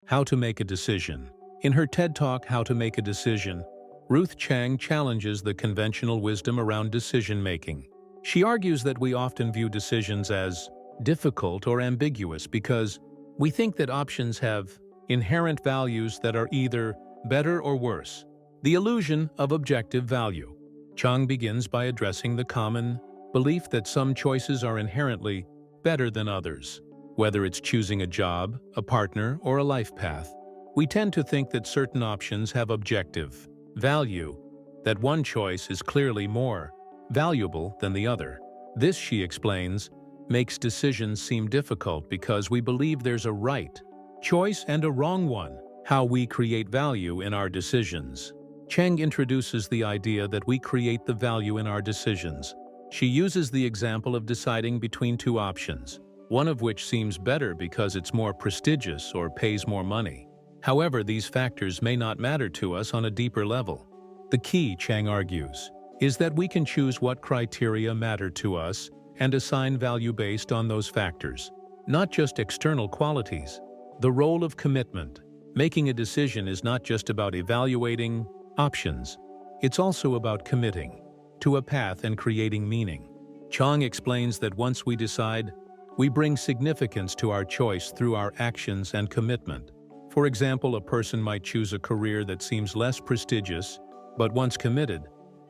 How to Make a Decision. In her TED Talk, How to Make a Decision, Ruth Chang challenges the conventional wisdom around decision-making. She argues that we often view decisions as difficult or ambiguous because we think that options have inherent values that are either better or worse. The illusion of objective value. Chang begins by addressing the common belief that some choices are inherently better than others. Whether it's choosing a job, a partner, or a life path, we tend to think that certain options have objective value, that one choice is clearly more valuable than the other. This, she explains, makes decisions seem difficult because we believe there's a right choice and a wrong one. How we create value in our decisions. Chang introduces the idea that we create the value in our decisions. She uses the example of deciding between two options, one of which seems better because it's more prestigious or pays more money. However, these factors may not matter to us on a deeper level. The key, Chang argues, is that we can choose what criteria matter to us and assign value based on those factors, not just external qualities. The role of commitment. Making a decision is not just about evaluating options. It's also about committing to a path and creating meaning. Chang explains that once we decide, we bring significance to our choice through our actions and commitment. For example, a person might choose a career that seems less prestigious, but once committed,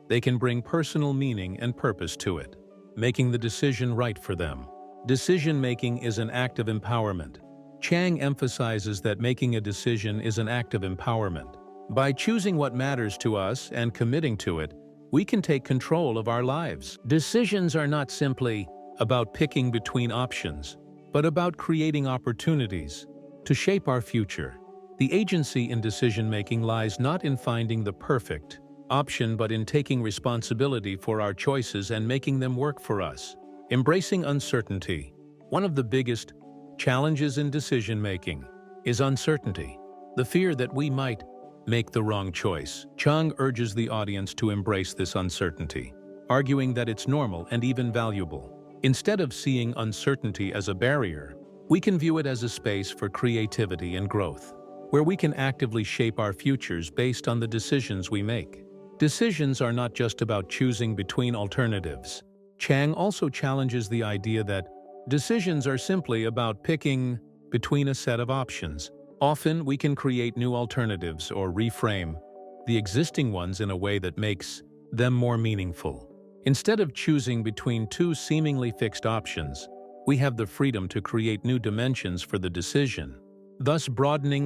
they can bring personal meaning and purpose to it, making the decision right for them. Decision-making is an act of empowerment. Chang emphasizes that making a decision is an act of empowerment. By choosing what matters to us and committing to it, we can take control of our lives. Decisions are not simply about picking between options, but about creating opportunities to shape our future. The agency in decision-making lies not in finding the perfect option, but in taking responsibility for our choices and making them work for us. Embracing uncertainty. One of the biggest challenges in decision-making is uncertainty, the fear that we might make the wrong choice. Chang urges the audience to embrace this uncertainty, arguing that it's normal and even valuable. Instead of seeing uncertainty as a barrier, we can view it as a space for creativity and growth, where we can actively shape our futures based on the decisions we make. Decisions are not just about choosing between alternatives. Chang also challenges the idea that decisions are simply about picking between a set of options. Often, we can create new alternatives or reframe the existing ones in a way that makes them more meaningful. Instead of choosing between two seemingly fixed options, we have the freedom to create new dimensions for the decision, thus broadening